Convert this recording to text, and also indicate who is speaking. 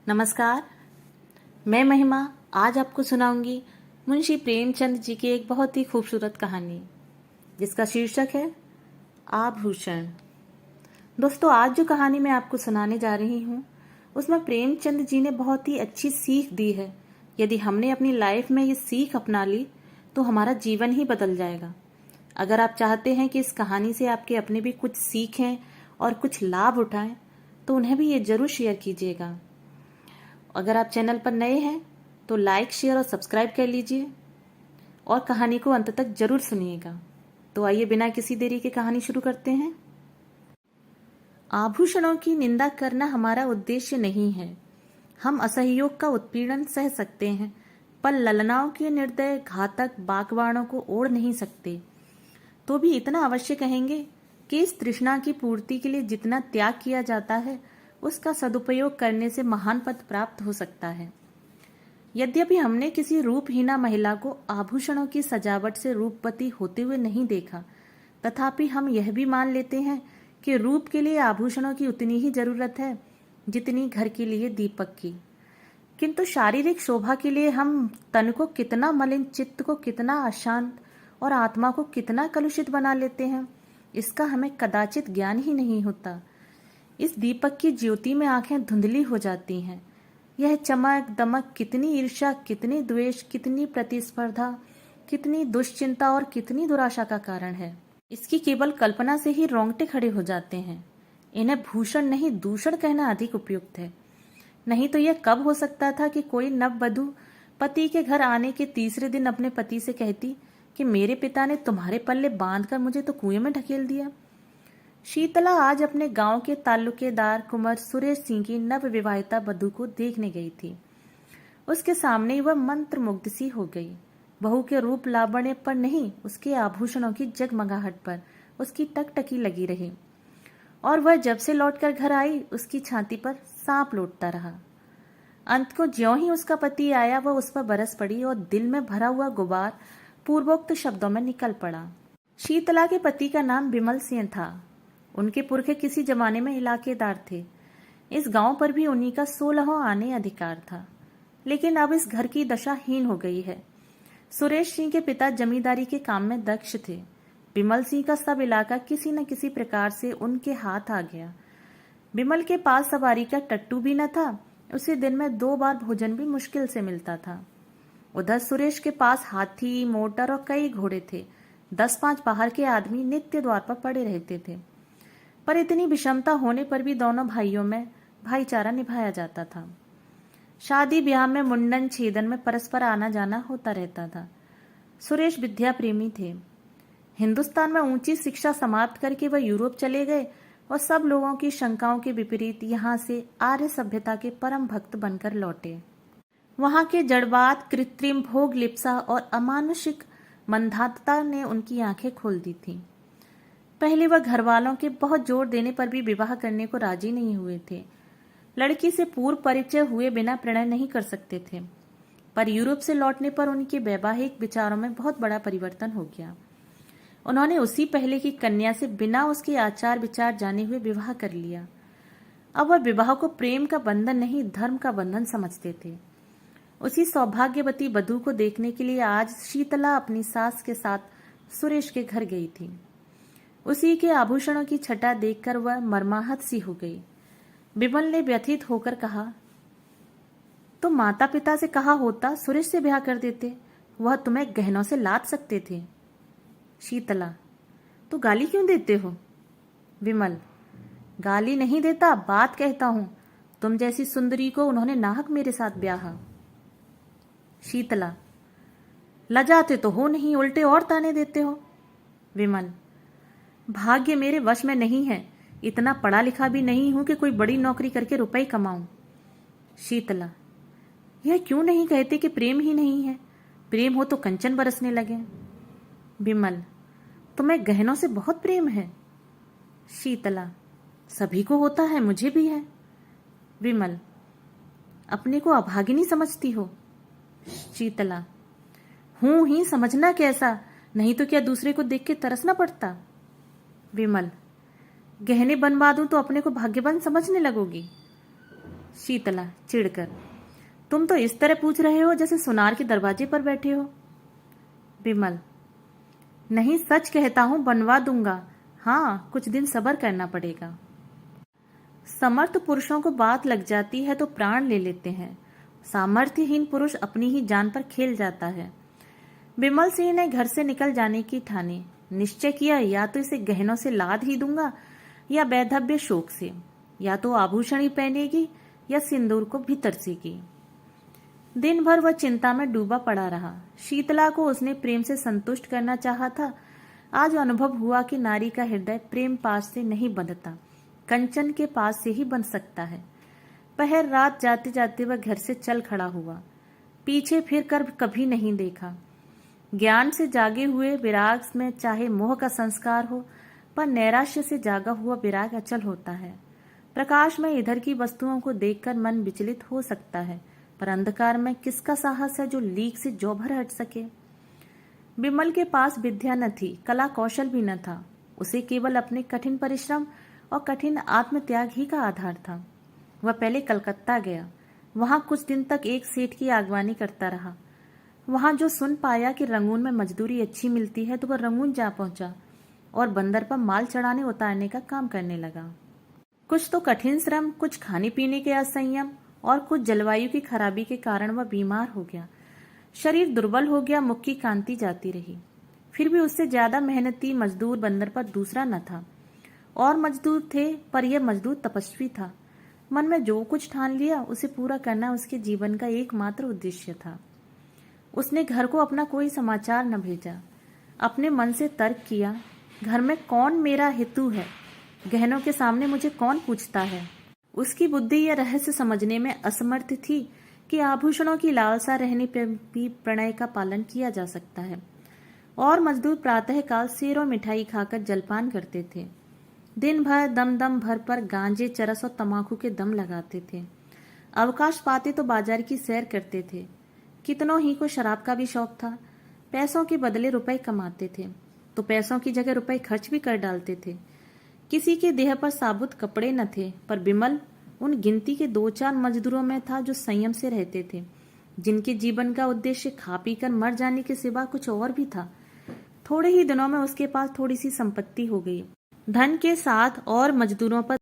Speaker 1: नमस्कार। मैं महिमा आज आपको सुनाऊंगी मुंशी प्रेमचंद जी की एक बहुत ही खूबसूरत कहानी जिसका शीर्षक है आभूषण। दोस्तों, आज जो कहानी मैं आपको सुनाने जा रही हूँ उसमें प्रेमचंद जी ने बहुत ही अच्छी सीख दी है। यदि हमने अपनी लाइफ में ये सीख अपना ली तो हमारा जीवन ही बदल जाएगा। अगर आप चाहते हैं कि इस कहानी से आपके अपने भी कुछ सीखें और कुछ लाभ उठाएं तो उन्हें भी ये जरूर शेयर कीजिएगा। अगर आप चैनल पर नए हैं तो लाइक, शेयर और सब्सक्राइब कर लीजिए और कहानी को अंत तक जरूर सुनिएगा। तो आइए बिना किसी देरी के कहानी शुरू करते हैं। आभूषणों की निंदा करना हमारा उद्देश्य नहीं है। हम असहयोग का उत्पीड़न सह सकते हैं पर ललनाओं के निर्दय घातक बागवानों को ओढ़ नहीं सकते। तो भी इतना अवश्य कहेंगे कि इस तृष्णा की पूर्ति के लिए जितना त्याग किया जाता है उसका सदुपयोग करने से महान पद प्राप्त हो सकता है। यद्यपि हमने किसी रूपहीना महिला को आभूषणों की सजावट से रूपवती होते हुए नहीं देखा, तथापि हम यह भी मान लेते हैं कि रूप के लिए आभूषणों की उतनी ही जरूरत है जितनी घर के लिए दीपक की। किंतु शारीरिक शोभा के लिए हम तन को कितना मलिन, चित्त को कितना अशांत और आत्मा को कितना कलुषित बना लेते हैं, इसका हमें कदाचित ज्ञान ही नहीं होता। इस दीपक की ज्योति में आंखें धुंधली हो जाती हैं। यह चमक दमक कितनी ईर्ष्या, कितनी द्वेष, कितनी प्रतिस्पर्धा, कितनी दुश्चिंता और कितनी दुराशा का कारण है। इसकी केवल कल्पना से ही रोंगटे खड़े हो जाते हैं। इन्हें भूषण नहीं दूषण कहना अधिक उपयुक्त है। नहीं तो यह कब हो सकता था कि कोई नववधू पति के घर आने के तीसरे दिन अपने पति से कहती कि मेरे पिता ने तुम्हारे पल्ले बांधकर मुझे तो कुएं में ढकेल दिया। शीतला आज अपने गांव के ताल्लुकेदार कुंवर सुरेश सिंह की नवविवाहिता वधू को देखने गई थी। उसके सामने वह मंत्रमुग्ध सी हो गई। बहू के रूप लावण्य पर नहीं, उसके आभूषणों की जगमगाहट पर उसकी टकटकी लगी रही। और वह जब से लौटकर घर आई उसकी छाती पर सांप लौटता रहा। अंत को ज्यों ही उसका पति आया वह उस पर बरस पड़ी और दिल में भरा हुआ गुबार पूर्वोक्त शब्दों में निकल पड़ा। शीतला के पति का नाम विमल सिंह था। उनके पुरखे किसी जमाने में इलाकेदार थे। इस गांव पर भी उन्हीं का 16वां आने अधिकार था। लेकिन अब इस घर की दशा हीन हो गई है। सुरेश सिंह के पिता जमींदारी के काम में दक्ष थे। विमल सिंह का सब इलाका किसी न किसी प्रकार से उनके हाथ आ गया। विमल के पास सवारी का टट्टू भी न था। उसे दिन में 2 बार भोजन भी मुश्किल से मिलता था। उधर सुरेश के पास हाथी, मोटर और कई घोड़े थे। 10-5 बाहर के आदमी नित्य द्वार पर पड़े रहते थे। पर इतनी विषमता होने पर भी दोनों भाइयों में भाईचारा निभाया जाता था। शादी ब्याह में, मुंडन छेदन में परस्पर आना जाना होता रहता था। सुरेश विद्या प्रेमी थे। हिंदुस्तान में ऊंची शिक्षा समाप्त करके वह यूरोप चले गए और सब लोगों की शंकाओं के विपरीत यहाँ से आर्य सभ्यता के परम भक्त बनकर लौटे। वहां के जड़बात, कृत्रिम भोग लिप्सा और अमानुषिक मंदाता ने उनकी आंखें खोल दी थी। पहले वह घर वालों के बहुत जोर देने पर भी विवाह करने को राजी नहीं हुए थे। लड़की से पूर्व परिचय हुए बिना प्रणय नहीं कर सकते थे। पर यूरोप से लौटने पर उनके वैवाहिक विचारों में बहुत बड़ा परिवर्तन हो गया। उन्होंने उसी पहले की कन्या से बिना उसके आचार विचार जाने हुए विवाह कर लिया। अब वह विवाह को प्रेम का बंधन नहीं, धर्म का बंधन समझते थे। उसी सौभाग्यवती वधू को देखने के लिए आज शीतला अपनी सास के साथ सुरेश के घर गई थी। उसी के आभूषणों की छटा देखकर वह मर्माहत सी हो गई। विमल ने व्यथित होकर कहा, तो माता पिता से कहा होता सुरेश से ब्याह कर देते, वह तुम्हें गहनों से लाद सकते थे। शीतला, तो गाली क्यों देते हो? विमल, गाली नहीं देता, बात कहता हूं। तुम जैसी सुंदरी को उन्होंने नाहक मेरे साथ ब्याहा। शीतला, लजाते तो हो नहीं, उल्टे और ताने देते हो। विमल, भाग्य मेरे वश में नहीं है। इतना पढ़ा लिखा भी नहीं हूं कि कोई बड़ी नौकरी करके रुपए कमाऊं। शीतला, यह क्यों नहीं कहते कि प्रेम ही नहीं है? प्रेम हो तो कंचन बरसने लगे। विमल, तुम्हें गहनों से बहुत प्रेम है। शीतला, सभी को होता है, मुझे भी है। विमल, अपने को अभागिनी समझती हो? शीतला, हूं ही, समझना कैसा, नहीं तो क्या दूसरे को देख के तरसना पड़ता। विमल, गहने बनवा दूं तो अपने को भाग्यवान समझने लगोगी। शीतला चिढ़कर, तुम तो इस तरह पूछ रहे हो जैसे सुनार के दरवाजे पर बैठे हो। विमल, नहीं सच कहता हूं, बनवा दूंगा। हाँ, कुछ दिन सब्र करना पड़ेगा। समर्थ पुरुषों को बात लग जाती है तो प्राण ले लेते हैं। सामर्थ्यहीन पुरुष अपनी ही जान पर खेल जाता है। विमल सिंह ने घर से निकल जाने की ठानी। निश्चय किया, या तो इसे गहनों से लाद ही दूंगा या वैधव्य शोक से, या तो आभूषण ही पहनेगी या सिंदूर को भी तरसेगी। दिन भर वह चिंता में डूबा पड़ा रहा। शीतला को उसने प्रेम से संतुष्ट करना चाहा था। आज अनुभव हुआ कि नारी का हृदय प्रेम पास से नहीं बंधता, कंचन के पास से ही बन सकता है। पहर रात जाते जाते वह घर से चल खड़ा हुआ। पीछे फिर कर कभी नहीं देखा। ज्ञान से जागे हुए विराग में चाहे मोह का संस्कार हो, पर नैराश्य से जागा हुआ विराग अचल होता है। प्रकाश में इधर की वस्तुओं को देखकर मन विचलित हो सकता है, पर अंधकार में किसका साहस है जो लीक से जो भर हट सके। विमल के पास विद्या न थी, कला कौशल भी न था। उसे केवल अपने कठिन परिश्रम और कठिन आत्मत्याग ही का आधार था। वह पहले कलकत्ता गया। वहां कुछ दिन तक एक सेठ की आगवानी करता रहा। वहां जो सुन पाया कि रंगून में मजदूरी अच्छी मिलती है तो वह रंगून जा पहुंचा और बंदर पर माल चढ़ाने उतारने का काम करने लगा। कुछ तो कठिन श्रम, कुछ खाने पीने के असंयम और कुछ जलवायु की खराबी के कारण वह बीमार हो गया। शरीर दुर्बल हो गया, मुख की कांति जाती रही। फिर भी उससे ज्यादा मेहनती मजदूर बंदर पर दूसरा न था। और मजदूर थे, पर यह मजदूर तपस्वी था। मन में जो कुछ ठान लिया उसे पूरा करना उसके जीवन का एकमात्र उद्देश्य था। उसने घर को अपना कोई समाचार न भेजा। अपने मन से तर्क किया, घर में कौन मेरा हितु है, गहनों के सामने मुझे कौन पूछता है। उसकी बुद्धि यह रहस्य समझने में असमर्थ थी कि आभूषणों की लालसा रहने पर भी प्रणय का पालन किया जा सकता है। और मजदूर प्रातःकाल सेर और मिठाई खाकर जलपान करते थे। दिन भर दम दम भर पर गांजे, चरस और तमाकू के दम लगाते थे। अवकाश पाते तो बाजार की सैर करते थे। कितनों ही को शराब का भी शौक था। पैसों के बदले रुपए कमाते थे तो पैसों की जगह रुपए खर्च भी कर डालते थे। किसी के देह पर साबुत कपड़े न थे, पर विमल उन गिनती के 2-4 मजदूरों में था जो संयम से रहते थे, जिनके जीवन का उद्देश्य खा पी कर मर जाने के सिवा कुछ और भी था। थोड़े ही दिनों में उसके पास थोड़ी सी संपत्ति हो गई। धन के साथ और मजदूरों पर